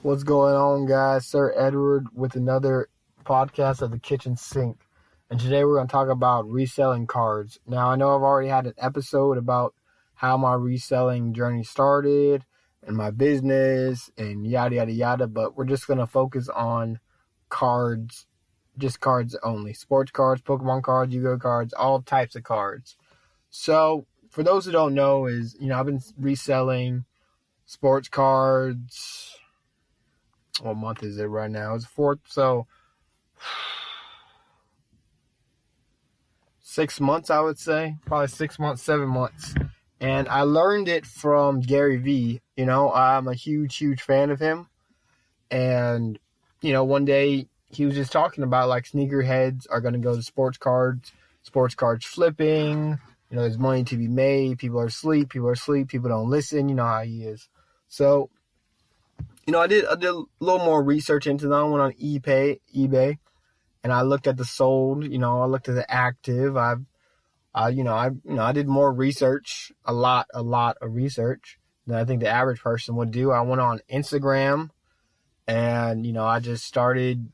What's going on, guys? Sir Edward with another podcast of the Kitchen Sink. And today we're going to talk about reselling cards. Now, I know I've already had an episode about how my reselling journey started and my business and yada, yada, yada. But we're just going to focus on cards, just cards only. Sports cards, Pokemon cards, Yu-Gi-Oh cards, all types of cards. So, for those who don't know, I've been reselling sports cards. What month is it right now? It's 4th, so 6 months, I would say. Probably 6 months, 7 months. And I learned it from Gary Vee. I'm a huge, huge fan of him. And, one day he was just talking about like sneakerheads are going to go to sports cards flipping. There's money to be made. People are asleep. People don't listen. You know how he is. So, I did a little more research into them. I went on eBay, and I looked at the sold. I looked at the active. I did more research, a lot of research than I think the average person would do. I went on Instagram, and I just started,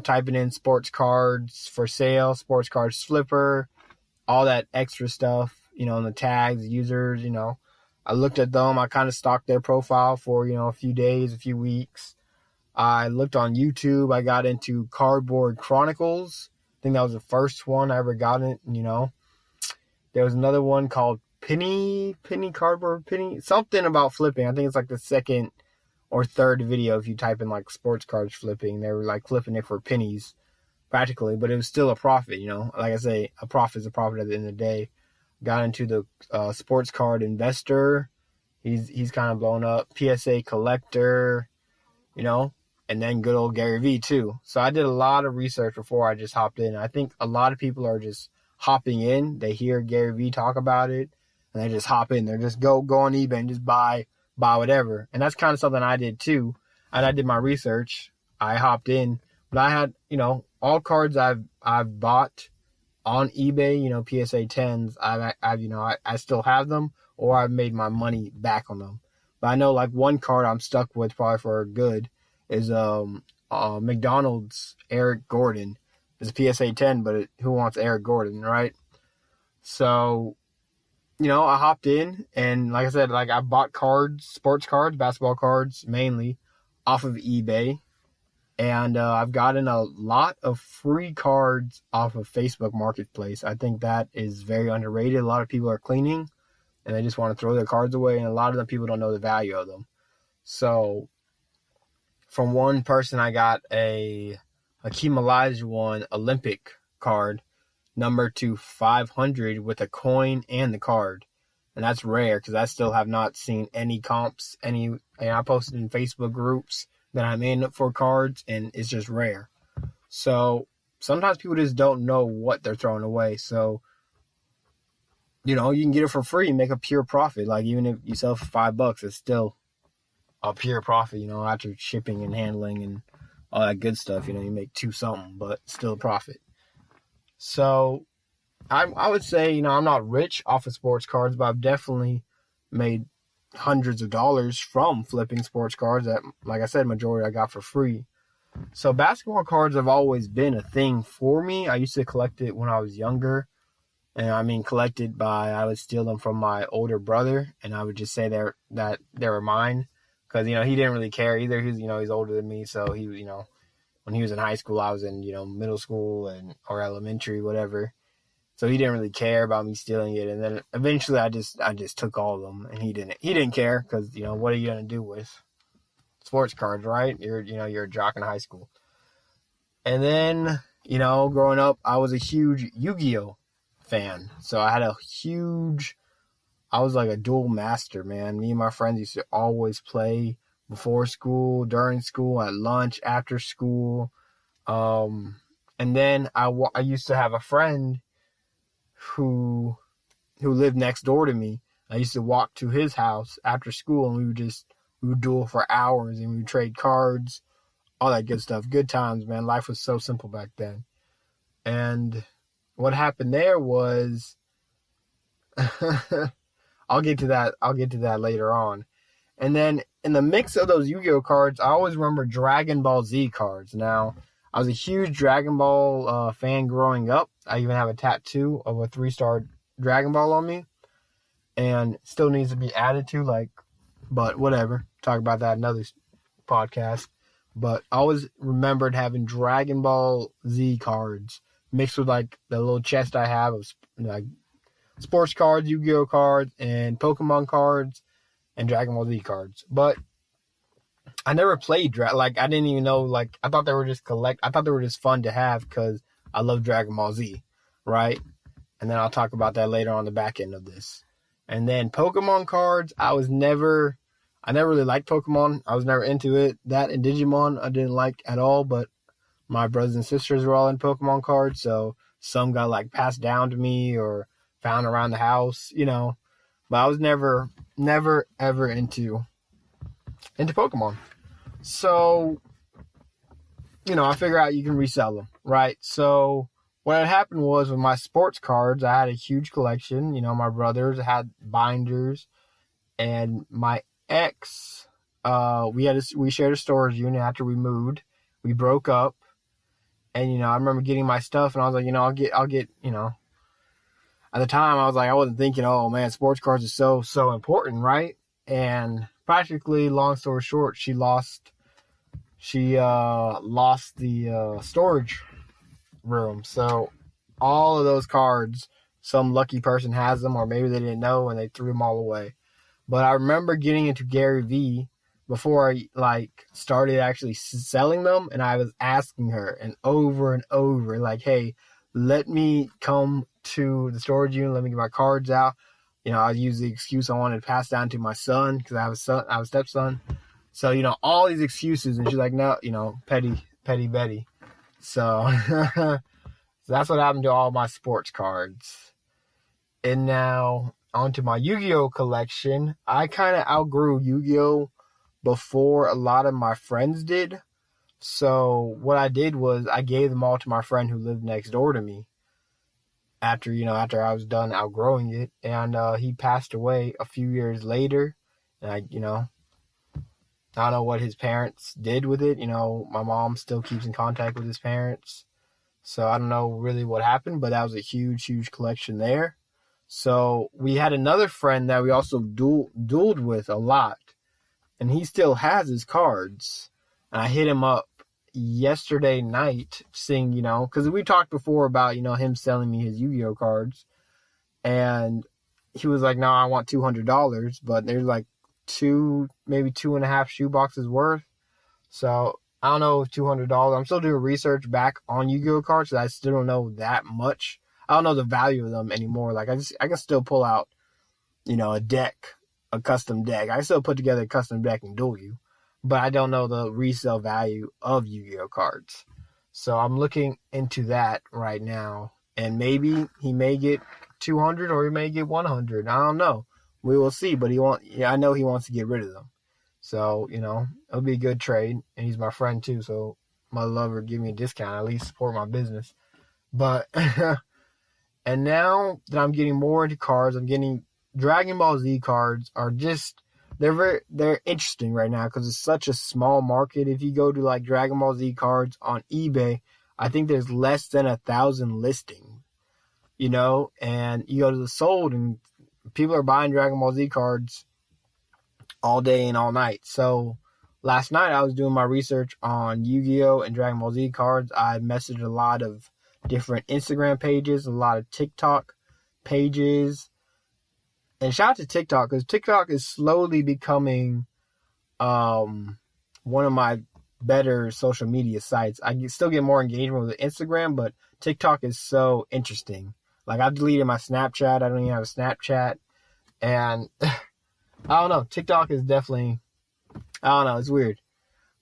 typing in sports cards for sale, sports cards flipper, all that extra stuff, and the tags, users, I looked at them. I kind of stalked their profile for, a few days, a few weeks. I looked on YouTube. I got into Cardboard Chronicles. I think that was the first one I ever got in, There was another one called Penny, something about flipping. I think it's like the second or third video if you type in like sports cards flipping. They were like flipping it for pennies practically, but it was still a profit, Like I say, a profit is a profit at the end of the day. Got into the sports card investor. He's kind of blown up. PSA collector, and then good old Gary Vee too. So I did a lot of research before I just hopped in. I think a lot of people are just hopping in. They hear Gary Vee talk about it, and they just hop in. They just go on eBay and just buy whatever. And that's kind of something I did too. And I did my research. I hopped in, but I had all cards I've bought on eBay, PSA 10s, I still have them, or I've made my money back on them. But I know like one card I'm stuck with probably for good is McDonald's Eric Gordon. It's a PSA 10, but who wants Eric Gordon, right? So, I hopped in, and like I said, like I bought cards, sports cards, basketball cards mainly off of eBay. And I've gotten a lot of free cards off of Facebook Marketplace. I think that is very underrated. A lot of people are cleaning, and they just want to throw their cards away, and a lot of the people don't know the value of them. So, from one person, I got a Hakeem Olajuwon Olympic card, number to 500 with a coin and the card. And that's rare because I still have not seen any comps. And I posted in Facebook groups that I'm in for cards, and it's just rare. So sometimes people just don't know what they're throwing away. So, you can get it for free and make a pure profit. Like even if you sell for $5, it's still a pure profit, after shipping and handling and all that good stuff. You make $2 something, but still a profit. So I would say, I'm not rich off of sports cards, but I've definitely made hundreds of dollars from flipping sports cards that, like I said, majority I got for free. So basketball cards have always been a thing for me. I used to collect it when I was younger. And I would steal them from my older brother, and I would just say that they were mine. Because, he didn't really care either. He's older than me. So he, when he was in high school, I was in, middle school or elementary, whatever. So he didn't really care about me stealing it. And then eventually I just took all of them, and he didn't care because, what are you going to do with sports cards, right? You're a jock in high school. And then, growing up, I was a huge Yu-Gi-Oh fan. So I was like a dual master, man. Me and my friends used to always play before school, during school, at lunch, after school. And then I used to have a friend who lived next door to me. I used to walk to his house after school, and we would duel for hours, and we would trade cards, all that good stuff. Good times, man. Life was so simple back then. And what happened there was I'll get to that later on. And then in the mix of those Yu-Gi-Oh cards, I always remember Dragon Ball Z cards. Now, I was a huge Dragon Ball fan growing up. I even have a tattoo of a 3-star Dragon Ball on me. And still needs to be added to, but whatever. Talk about that in another podcast. But I always remembered having Dragon Ball Z cards mixed with the little chest I have of sports cards, Yu-Gi-Oh cards, and Pokemon cards, and Dragon Ball Z cards. But I never played I didn't even know, I thought they were just fun to have because I love Dragon Ball Z, right? And then I'll talk about that later on the back end of this. And then Pokemon cards, I never really liked Pokemon. I was never into it. That and Digimon I didn't like at all, but my brothers and sisters were all in Pokemon cards, so some got passed down to me or found around the house, But I was never ever into Pokemon. So, I figure out you can resell them, right? So what had happened was with my sports cards, I had a huge collection. My brothers had binders, and my ex, we shared a storage unit after we moved. We broke up, and I remember getting my stuff, and I was like, I'll get. At the time, I was like, I wasn't thinking, oh man, sports cards are so important, right? And practically, long story short, she lost the storage room. So all of those cards, some lucky person has them, or maybe they didn't know and they threw them all away. But I remember getting into Gary V before I started actually selling them, and I was asking her and over, hey, let me come to the storage unit, let me get my cards out. I use the excuse I wanted to pass down to my son because I have a stepson. So, all these excuses, and she's like, no, petty Betty. So, so that's what happened to all my sports cards. And now onto my Yu-Gi-Oh collection. I kind of outgrew Yu-Gi-Oh before a lot of my friends did. So what I did was I gave them all to my friend who lived next door to me after I was done outgrowing it. And he passed away a few years later. And I don't know what his parents did with it. My mom still keeps in contact with his parents. So I don't know really what happened, but that was a huge, huge collection there. So we had another friend that we also dueled with a lot, and he still has his cards. And I hit him up yesterday night saying, because we talked before about, him selling me his Yu-Gi-Oh cards. And he was like, no, I want $200, but there's maybe 2.5 shoe boxes worth. So I don't know, $200. I'm still doing research back on Yu-Gi-Oh cards, so I still don't know that much. I don't know the value of them anymore. I can still pull out, a deck, a custom deck. I can still put together a custom deck and duel you, but I don't know the resale value of Yu-Gi-Oh cards. So I'm looking into that right now, and maybe he may get 200 or he may get 100. I don't know. We will see, but I know he wants to get rid of them. So, it'll be a good trade, and he's my friend too, so my lover give me a discount, at least support my business. But and now that I'm getting more into cards, I'm getting Dragon Ball Z cards are just they're interesting right now because it's such a small market. If you go to Dragon Ball Z cards on eBay, I think there's less than 1,000 listings, and you go to the sold and people are buying Dragon Ball Z cards all day and all night. So last night I was doing my research on Yu-Gi-Oh and Dragon Ball Z cards. I messaged a lot of different Instagram pages, a lot of TikTok pages. And shout out to TikTok, because TikTok is slowly becoming one of my better social media sites. I still get more engagement with Instagram, but TikTok is so interesting. I've deleted my Snapchat. I don't even have a Snapchat. And I don't know. TikTok is definitely, it's weird.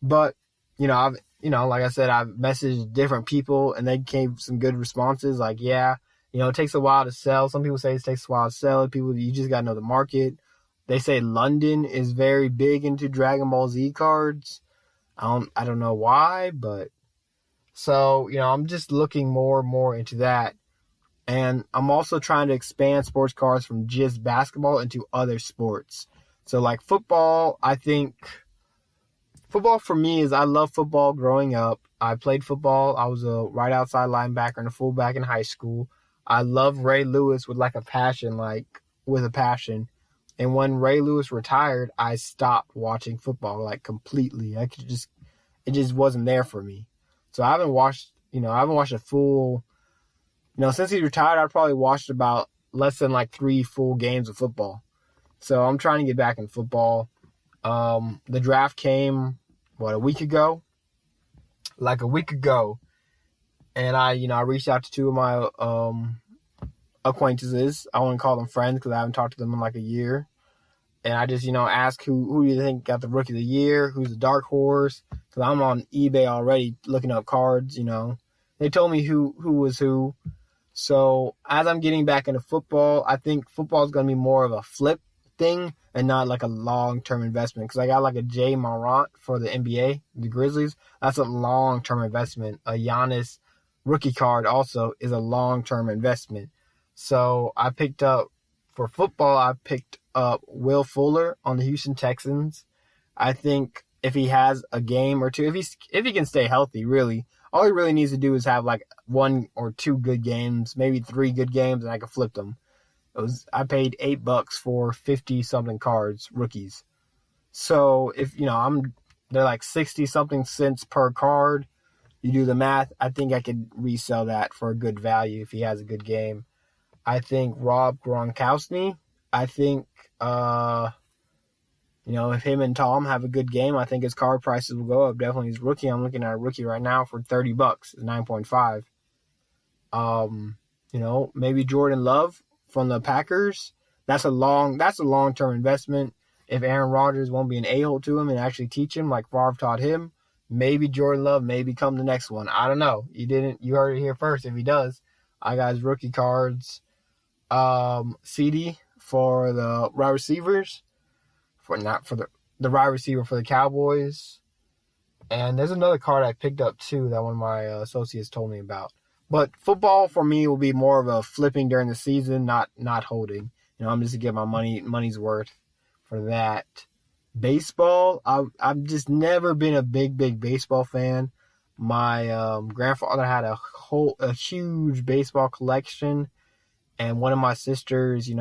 But, like I said, I've messaged different people and they gave some good responses. It takes a while to sell. Some people say it takes a while to sell. You just got to know the market. They say London is very big into Dragon Ball Z cards. I don't know why, but so, I'm just looking more and more into that. And I'm also trying to expand sports cards from just basketball into other sports. So like football, I think football for me is I love football growing up. I played football. I was a right outside linebacker and a fullback in high school. I love Ray Lewis with with a passion. And when Ray Lewis retired, I stopped watching football like completely. It just wasn't there for me. So I haven't watched a full, since he retired, I probably watched about less than like 3 full games of football. So I'm trying to get back in football. The draft came, a week ago? Like a week ago. And I reached out to 2 of my acquaintances. I wouldn't call them friends because I haven't talked to them in like a year. And I just, asked who do you think got the rookie of the year? Who's the dark horse? Because I'm on eBay already looking up cards, They told me who was who. So as I'm getting back into football, I think football is going to be more of a flip thing and not like a long-term investment. Because I got like a Jay Morant for the NBA, the Grizzlies. That's a long-term investment. A Giannis rookie card also is a long-term investment. So for football, I picked up Will Fuller on the Houston Texans. I think if he has a game or two, if he can stay healthy, really, all he really needs to do is have like 1 or 2 good games, maybe 3 good games, and I can flip them. I paid $8 for 50 something cards, rookies. So if they're like 60 something cents per card. You do the math. I think I could resell that for a good value if he has a good game. I think Rob Gronkowski. I think if him and Tom have a good game, I think his card prices will go up. Definitely his rookie. I'm looking at a rookie right now for $30. It's 9.5. Maybe Jordan Love from the Packers. That's a long-term investment. If Aaron Rodgers won't be an a-hole to him and actually teach him like Favre taught him, maybe Jordan Love may become the next one. I don't know. You heard it here first. If he does, I got his rookie cards. CD for the wide receivers. The wide receiver for the Cowboys. And there's another card I picked up too that one of my associates told me about. But football for me will be more of a flipping during the season, not holding. I'm just to get my money's worth for that. Baseball, I've just never been a big baseball fan. My grandfather had a huge baseball collection, and one of my sisters,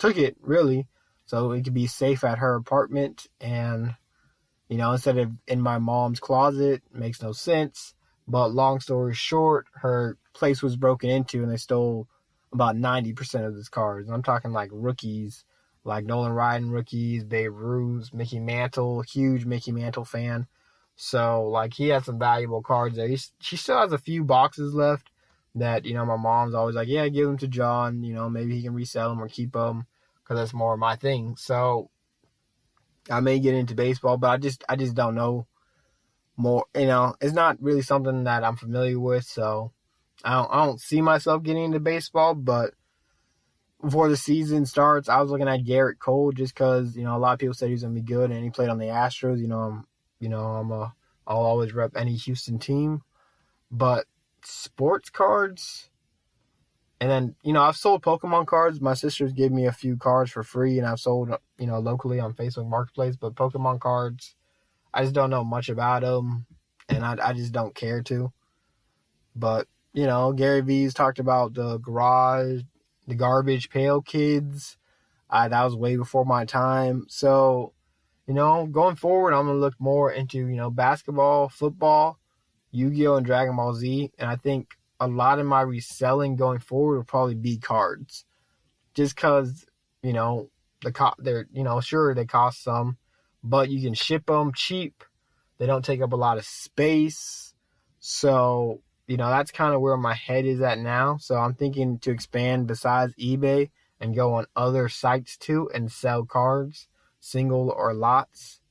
took it really, so it could be safe at her apartment. And instead of in my mom's closet, makes no sense. But long story short, her place was broken into, and they stole about 90% of his cards. I'm talking like rookies, like Nolan Ryan rookies, Babe Ruth, Mickey Mantle, huge Mickey Mantle fan. So, like, he had some valuable cards there. She still has a few boxes left that, my mom's always like, yeah, give them to John. Maybe he can resell them or keep them because that's more my thing. So, I may get into baseball, but I just don't know more. It's not really something that I'm familiar with, so I don't see myself getting into baseball. But before the season starts, I was looking at Garrett Cole just because, a lot of people said he was going to be good, and he played on the Astros. I'll always rep any Houston team. But sports cards, and then, I've sold Pokemon cards. My sisters gave me a few cards for free, and I've sold, locally on Facebook Marketplace. But Pokemon cards, I just don't know much about them, and I just don't care to. But, Gary V's talked about the garbage pail kids. That was way before my time. So, going forward, I'm going to look more into, basketball, football, Yu-Gi-Oh! And Dragon Ball Z. And I think a lot of my reselling going forward will probably be cards. Just because, sure, they cost some, but you can ship them cheap. They don't take up a lot of space. So, that's kind of where my head is at now. So I'm thinking to expand besides eBay and go on other sites too and sell cards, single or lots,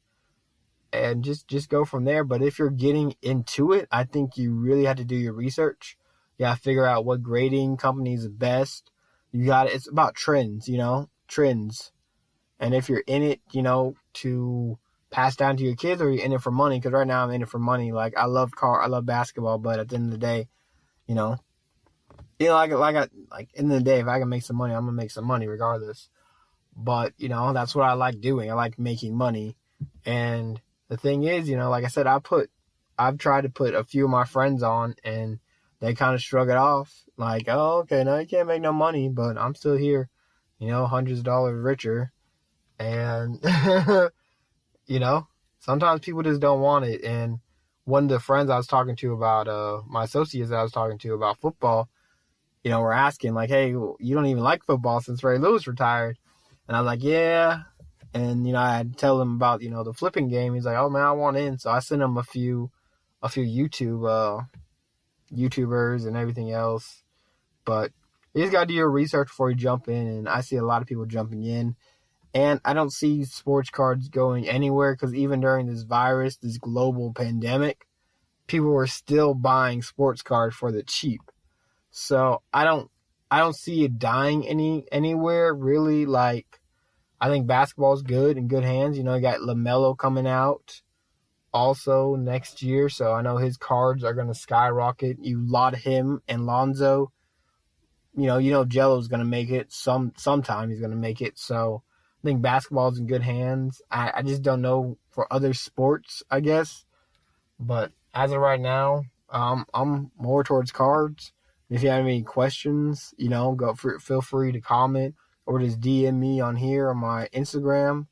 and just go from there. But if you're getting into it, I think you really have to do your research. You got to figure out what grading company is the best. It's about trends, trends. And if you're in it, to pass down to your kids, or you're in it for money, because right now I'm in it for money. Like, I love basketball, but at the end of the day, in the end of the day, if I can make some money, I'm gonna make some money regardless. But, that's what I like doing. I like making money. And the thing is, like I said, I've tried to put a few of my friends on, and they kind of shrug it off. Like, oh, okay, no, you can't make no money, but I'm still here, hundreds of dollars richer. And, sometimes people just don't want it. And one of the friends I was talking to about, my associates that I was talking to about football, were asking, like, hey, you don't even like football since Ray Lewis retired. And I was like, yeah. And, I had to tell him about, the flipping game. He's like, oh, man, I want in. So I sent him a few YouTubers and everything else. But you just got to do your research before you jump in. And I see a lot of people jumping in. And I don't see sports cards going anywhere because even during this virus, this global pandemic, people were still buying sports cards for the cheap. So I don't see it dying anywhere really. Like, I think basketball is good in good hands. You got LaMelo coming out also next year, so I know his cards are going to skyrocket. You lot him and Lonzo. Jello's going to make it. Sometime he's going to make it. So I think basketball's in good hands. I just don't know for other sports, I guess. But as of right now, I'm more towards cards. If you have any questions, feel free to comment or just DM me on here on my Instagram.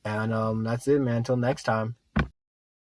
And that's it, man. Until next time.